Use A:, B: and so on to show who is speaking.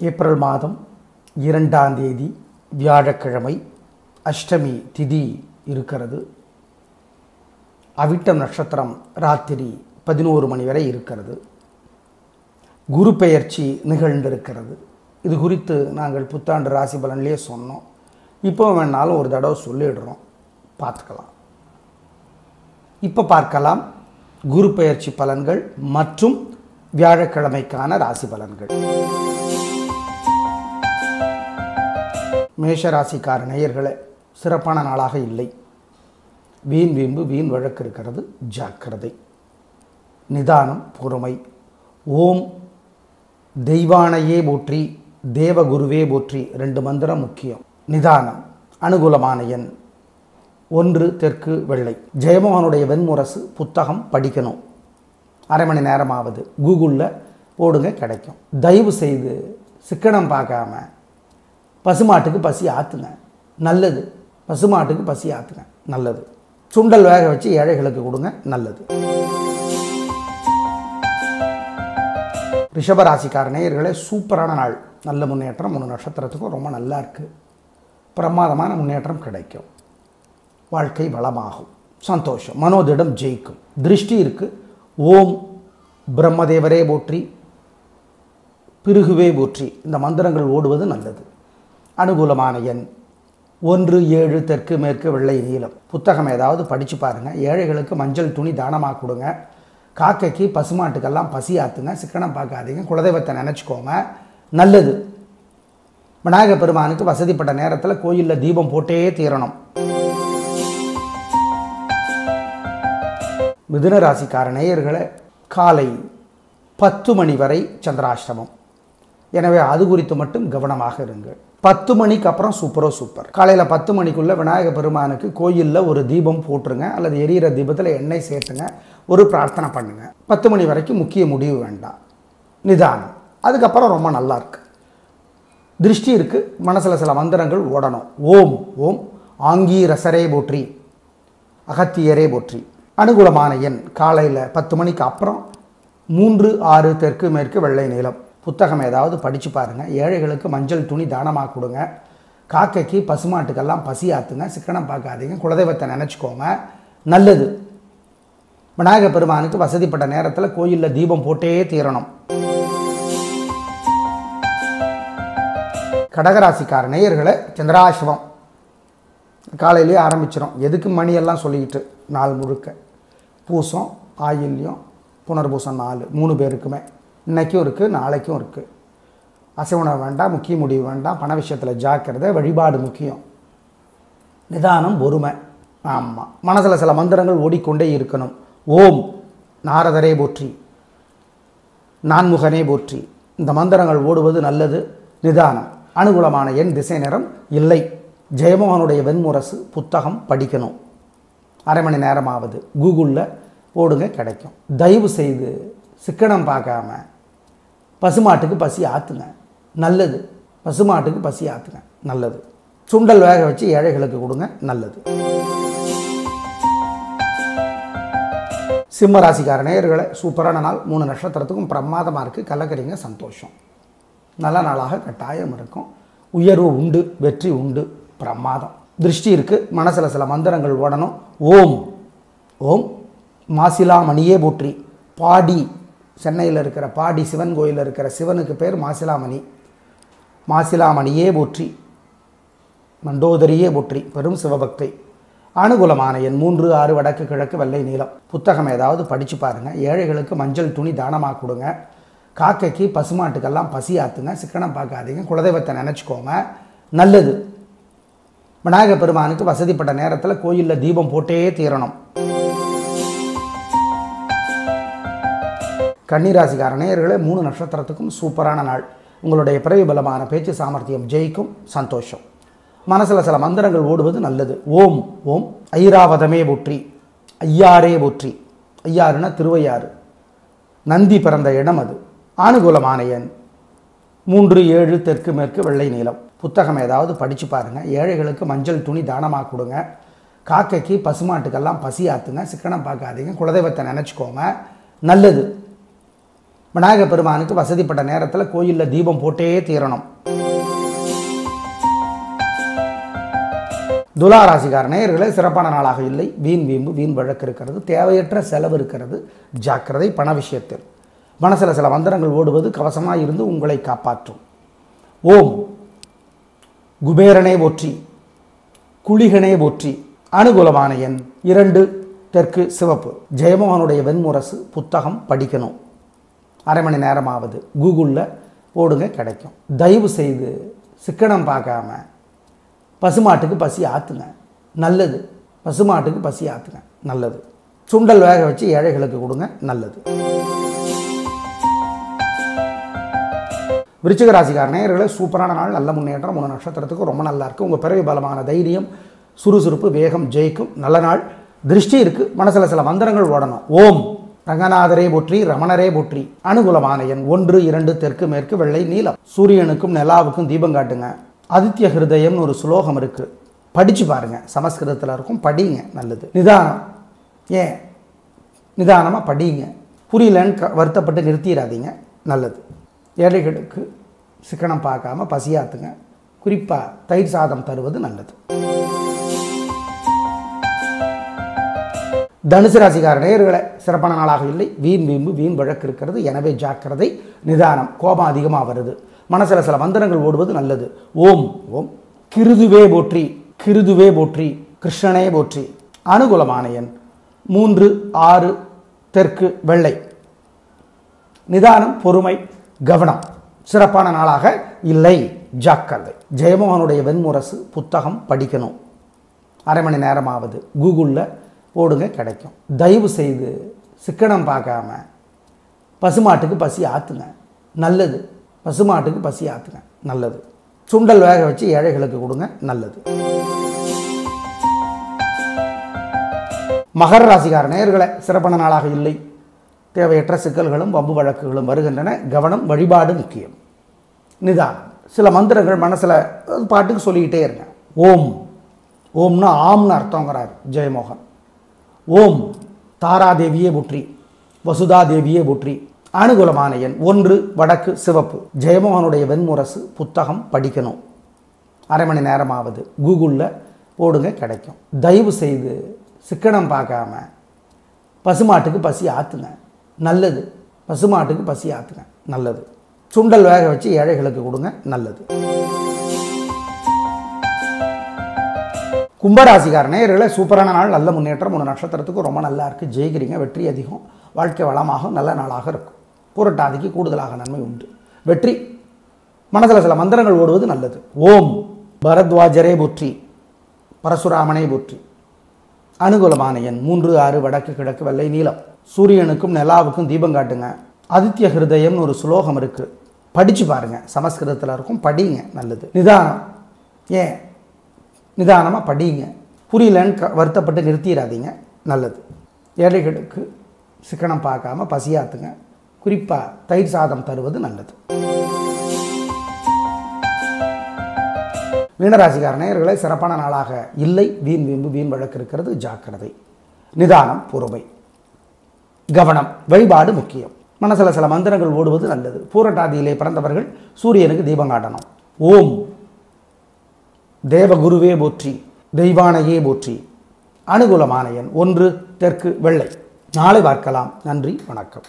A: April மாதம் 2ஆம் தேதி வியாழக்கிழமை அஷ்டமி திதி இருக்கிறது. அவிட்டம் நட்சத்திரம் ராத்திரி 11 மணி வரை இருக்கிறது. குரு பெயர்ச்சி நிகழ்ந்திருக்கிறது. இது குறித்து நாங்கள் புத்தாண்டு ராசி பலன்லேயே சொன்னோம். இப்போ வேணாலும் ஒரு தடவை சொல்லிடுறோம், பார்த்துக்கலாம். இப்போ பார்க்கலாம் குரு பெயர்ச்சி பலன்கள் மற்றும் வியாழக்கிழமைக்கான ராசி பலன்கள். மேஷ ராசிக்கார நேயர்களே, சிறப்பான நாளாக இல்லை. வீண் வீம்பு வீண் வழக்கு இருக்கிறது, ஜாக்கிரதை. நிதானம், பொறுமை. ஓம் தெய்வானையே போற்றி, தேவகுருவே போற்றி 2 மந்திரம் முக்கியம். நிதானம். அனுகூலமான எண் 1 தெற்கு வெள்ளை. ஜெயமோகனுடைய வெண்முரசு புத்தகம் படிக்கணும். அரை மணி நேரமாவது கூகுளில் போடுங்க, கிடைக்கும். தயவு செய்து சிக்கனம் பார்க்காம பசுமாட்டுக்கு பசி ஆற்றுங்க, நல்லது. பசுமாட்டுக்கு பசி ஆற்றுங்க, நல்லது. சுண்டல் வேக வச்சு ஏழைகளுக்கு கொடுங்க, நல்லது. ரிஷபராசிக்கார நேயர்களே, சூப்பரான நாள். நல்ல முன்னேற்றம். 3 நட்சத்திரத்துக்கும் ரொம்ப நல்லா இருக்குது. பிரமாதமான முன்னேற்றம் கிடைக்கும். வாழ்க்கை வளமாகும். சந்தோஷம். மனோதிடம் ஜெயிக்கும். திருஷ்டி இருக்குது. ஓம் பிரம்மதேவரே போற்றி, பிருகுவே போற்றி இந்த மந்திரங்கள் ஓடுவது நல்லது. அனுகூலமான எண் 1 7 தெற்கு மேற்கு வெள்ளை நீலம். புத்தகம் ஏதாவது படித்து பாருங்கள். ஏழைகளுக்கு மஞ்சள் துணி தானமாக கொடுங்க. காக்கைக்கு பசுமாட்டுக்கெல்லாம் பசி ஆற்றுங்க. சிக்கனம் பார்க்காதீங்க. குலதெய்வத்தை நினச்சிக்கோங்க, நல்லது. விநாயகர் பெருமானுக்கு வசதிப்பட்ட நேரத்தில் கோயிலில் தீபம் போட்டே தீரணும். மிதுன ராசிக்கார நேயர்களே, காலை 10 மணி வரை சந்திராஷ்டமம். எனவே அது குறித்து மட்டும் கவனமாக இருங்கள். 10 மணிக்கு அப்புறம் சூப்பர். காலையில் 10 மணிக்குள்ளே விநாயகர் பெருமானுக்கு கோயிலில் ஒரு தீபம் போட்டுருங்க, அல்லது எரியிற தீபத்தில் எண்ணெய் சேர்த்துங்க, ஒரு பிரார்த்தனை பண்ணுங்க. 10 மணி வரைக்கும் முக்கிய முடிவு வேண்டாம், நிதானம். அதுக்கப்புறம் ரொம்ப நல்லா இருக்கு. திருஷ்டி இருக்குது. மனசில் சில மந்திரங்கள் ஓடணும். ஓம் ஓம் ஆங்கீரசரே போற்றி, அகத்தியரே போற்றி. அனுகூலமான எண் காலையில் 10 மணிக்கு அப்புறம் 3 6 தெற்கு மேற்கு வெள்ளை நீலம். புத்தகம் ஏதாவது படித்து பாருங்கள். ஏழைகளுக்கு மஞ்சள் துணி தானமாக கொடுங்க. காக்கைக்கு பசுமாட்டுக்கெல்லாம் பசி ஆற்றுங்க. சிக்கனம் பார்க்காதீங்க. குலதெய்வத்தை நினச்சிக்கோங்க, நல்லது. விநாயகர் பெருமானுக்கு வசதிப்பட்ட நேரத்தில் கோயிலில் தீபம் போட்டே தீரணும். கடகராசிக்கார நேயர்களை, சந்திராசிவம் காலையிலேயே ஆரம்பிச்சிடும். எதுக்கு மணியெல்லாம் சொல்லிக்கிட்டு நாள் முழுக்க. பூசம், ஆயில்யம், புனர்பூசம் 4 3 பேருக்குமே இன்றைக்கும் இருக்குது, நாளைக்கும் இருக்குது. அசைவனம் வேண்டாம், முக்கிய முடிவு வேண்டாம். பண விஷயத்தில் ஜாக்கிரதை. வழிபாடு முக்கியம். நிதானம், பொறுமை. ஆமாம், மனசில் சில மந்திரங்கள் ஓடிக்கொண்டே இருக்கணும். ஓம் நாரதரே போற்றி, நான்முகனே போற்றி இந்த மந்திரங்கள் ஓடுவது நல்லது. நிதானம். அனுகூலமான எண் திசை நிறம் இல்லை. ஜெயமோகனுடைய வெண்முரசு புத்தகம் படிக்கணும். அரை மணி நேரமாவது கூகுளில் போடுங்க, கிடைக்கும். தயவு செய்து சிக்கனம் பார்க்காம பசுமாட்டுக்கு பசி ஆற்றுங்க, நல்லது. பசுமாட்டுக்கு பசி ஆற்றுங்க, நல்லது. சுண்டல் வேக வச்சு ஏழைகளுக்கு கொடுங்க, நல்லது. சிம்ம ராசிக்கார நேயர்களே, சூப்பரான நாள். 3 நட்சத்திரத்துக்கும் பிரமாதமாக இருக்குது. கலக்கறீங்க, சந்தோஷம். நல்ல நாளாக கட்டாயம் இருக்கும். உயர்வு உண்டு, வெற்றி உண்டு, பிரமாதம். திருஷ்டி இருக்குது. மனசில் சில மந்திரங்கள் ஓடணும். ஓம் ஓம் மாசிலாமணியே போற்றி. பாடி, சென்னையில் இருக்கிற பாடி சிவன் கோயிலில் இருக்கிற சிவனுக்கு பேர் மாசிலாமணி. மாசிலாமணியே போற்றி, மண்டோதரியே போற்றி. பெரும் சிவபக்தை. அனுகூலமான எண் 3 6 வடக்கு கிழக்கு வெள்ளை நீலம். புத்தகம் ஏதாவது படித்து பாருங்கள். ஏழைகளுக்கு மஞ்சள் துணி தானமாக கொடுங்க. காக்கைக்கு பசுமாட்டுக்கெல்லாம் பசி ஆற்றுங்க. சிக்கனம் பார்க்காதீங்க. குலதெய்வத்தை நினச்சிக்கோங்க, நல்லது. விநாயகர் பெருமானுக்கு வசதிப்பட்ட நேரத்தில் கோயிலில் தீபம் போட்டே தீரணும். கன்னிராசிக்கார நேயர்களே, 3 நட்சத்திரத்துக்கும் சூப்பரான நாள். உங்களுடைய பிறவி பலமான பேச்சு சாமர்த்தியம் ஜெயிக்கும். சந்தோஷம். மனசில் சில மந்திரங்கள் ஓடுவது நல்லது. ஓம் ஓம் ஐராவதமே போற்றி, ஐயாரே போற்றி. ஐயாறுனா திருவையாறு, நந்தி பிறந்த இடம் அது. அனுகூலமான எண் 3 7 தெற்கு மேற்கு வெள்ளை நீலம். புத்தகம் ஏதாவது படித்து பாருங்கள். ஏழைகளுக்கு மஞ்சள் துணி தானமாக கொடுங்க. காக்கைக்கு பசுமாட்டுக்கெல்லாம் பசி ஆற்றுங்க. சிக்கனம் பார்க்காதீங்க. குலதெய்வத்தை நினச்சிக்கோங்க, நல்லது. விநாயகர் பெருமானுக்கு வசதிப்பட்ட நேரத்தில் கோயிலில் தீபம் போட்டே தீரணும். துலா ராசிக்கார நேயர்களே, சிறப்பான நாளாக இல்லை. வீண் வீம்பு வீண் வழக்கு இருக்கிறது, தேவையற்ற செலவு இருக்கிறது, ஜாக்கிரதை. பண விஷயத்தில் மனசில் சில மந்திரங்கள் ஓடுவது கவசமாக இருந்து உங்களை காப்பாற்றும். ஓம் குபேரனே போற்றி, குளிகனே போற்றி. அனுகூலமான எண் 2, தெற்கு சிவப்பு. ஜெயமோகனுடைய வெண்முரசு புத்தகம் படிக்கணும். அரை மணி நேரமாவது கூகுளில் போடுங்க, கிடைக்கும். தயவு செய்து சிக்கனம் பார்க்காம பசுமாட்டுக்கு பசி ஆற்றுங்க, நல்லது. பசுமாட்டுக்கு பசி ஆற்றுங்க, நல்லது. சுண்டல் வேக வச்சு ஏழைகளுக்கு கொடுங்க, நல்லது. விருச்சிக ராசிக்கார நேயர்களே, சூப்பரான நாள், நல்ல முன்னேற்றம். 3 நட்சத்திரத்துக்கு ரொம்ப நல்லா இருக்குது. உங்கள் பிறவி பலமான தைரியம், சுறுசுறுப்பு, வேகம் ஜெயிக்கும். நல்ல நாள். திருஷ்டி இருக்குது, மனசில் சில மந்திரங்கள் ஓடணும். ஓம் ரங்கநாதரே போற்றி, ரமணரே போற்றி. அனுகூலமான எண் 1, 2, தெற்கு மேற்கு, வெள்ளை நீலம். சூரியனுக்கும் நிலாவுக்கும் தீபம் காட்டுங்க. ஆதித்ய ஹிருதயம்னு ஒரு சுலோகம் இருக்குது, படித்து பாருங்கள். சமஸ்கிருதத்தில் இருக்கும், படிங்க, நல்லது. நிதானம், ஏன் நிதானமாக படிங்க. புரியலன்னு வருத்தப்பட்டு நிறுத்திடாதீங்க, நல்லது. ஏழைகளுக்கு சிக்கனம் பார்க்காம பசியாத்துங்க. குறிப்பாக தயிர் சாதம் தருவது நல்லது. தனுசு ராசிக்கார நேயர்களே, சிறப்பான நாளாக இல்லை. வீண் வீம்பு வீண் வழக்கு இருக்கிறது, எனவே ஜாக்கிரதை. நிதானம், கோபம் அதிகமாக வருது. மனசில் சில மந்திரங்கள் ஓடுவது நல்லது. ஓம் ஓம் கிருதுவே போற்றி, கிருதுவே போற்றி, கிருஷ்ணனே போற்றி. அனுகூலமான எண் 3, 6, தெற்கு வெள்ளை. நிதானம், பொறுமை, கவனம். சிறப்பான நாளாக இல்லை, ஜாக்கிரதை. ஜெயமோகனுடைய வெண்முரசு புத்தகம் படிக்கணும். அரை மணி நேரமாவது கூகுளில் போடுங்க, கிடைக்கும். தயவு செய்து சிக்கனம் பார்க்காம பசுமாட்டுக்கு பசி ஆற்றுங்க, நல்லது. பசுமாட்டுக்கு பசி ஆற்றுங்க, நல்லது. சுண்டல் வேக வச்சு ஏழைகளுக்கு கொடுங்க, நல்லது. மகர ராசிக்கார நேயர்களே, சிறப்பான நாளாக இல்லை. தேவையற்ற சிக்கல்களும் வம்பு வழக்குகளும் வருகின்றன, கவனம். வழிபாடு முக்கியம். நிதானம். சில மந்திரங்கள் மனசில் பாட்டுக்கு சொல்லிக்கிட்டே இருங்க. ஓம், ஓம்னா ஆம்னு அர்த்தங்கிறார் ஜெயமோகன். ஓம் தாராதேவியே போற்றி, வசுதாதேவியே போற்றி. அனுகூலமான எண் 1, வடக்கு சிவப்பு. ஜெயமோகனுடைய வெண்முரசு புத்தகம் படிக்கணும். அரை மணி நேரமாவது கூகுளில் போடுங்க, கிடைக்கும். தயவு செய்து சிக்கனம் பார்க்காம பசுமாட்டுக்கு பசி ஆற்றுங்க, நல்லது. பசுமாட்டுக்கு பசி ஆற்றுங்க, நல்லது. சுண்டல் வேக வச்சு ஏழைகளுக்கு கொடுங்க, நல்லது. கும்பராசிக்கார நேயர்களே, சூப்பரான நாள், நல்ல முன்னேற்றம். 3 நட்சத்திரத்துக்கு ரொம்ப நல்லா இருக்குது, ஜெயிக்கிறீங்க. வெற்றி அதிகம், வாழ்க்கை வளமாக நல்ல நாளாக இருக்கும். புரட்டாதிக்கு கூடுதலாக நன்மை உண்டு. வெற்றி. மனதில் சில மந்திரங்கள் ஓடுவது நல்லது. ஓம் பரத்வாஜரே போற்றி, பரசுராமனே போற்றி. அனுகூலமான எண் 3, 6, வடக்கு கிழக்கு, வெள்ளை நீலம். சூரியனுக்கும் நிலாவுக்கும் தீபம் காட்டுங்க. ஆதித்ய ஹிருதயம்னு ஒரு சுலோகம் இருக்குது, படித்து பாருங்கள். சமஸ்கிருதத்தில் இருக்கும், படிங்க, நல்லது. நிதானம், ஏன் நிதானமாக படிங்க. புரியலன்னு வருத்தப்பட்டு நிறுத்திடாதீங்க, நல்லது. ஏழைகளுக்கு சிக்கனம் பார்க்காம பசியாத்துங்க. குறிப்பாக தயிர் சாதம் தருவது நல்லது. மீனராசிக்கார நேயர்களே, சிறப்பான நாளாக இல்லை. வீண் வீம்பு வீண் வழக்கு இருக்கிறது, ஜாக்கிரதை. நிதானம், பொறுமை, கவனம். வழிபாடு முக்கியம். மனசில் சில மந்திரங்கள் ஓடுவது நல்லது. பூரட்டாதியிலே பிறந்தவர்கள் சூரியனுக்கு தீபம் காட்டணும். ஓம் தேவகுருவே போற்றி, தெய்வானையே போற்றி. அனுகூலமான எண் 1, தெற்கு வெள்ளை. நாளை பார்க்கலாம். நன்றி, வணக்கம்.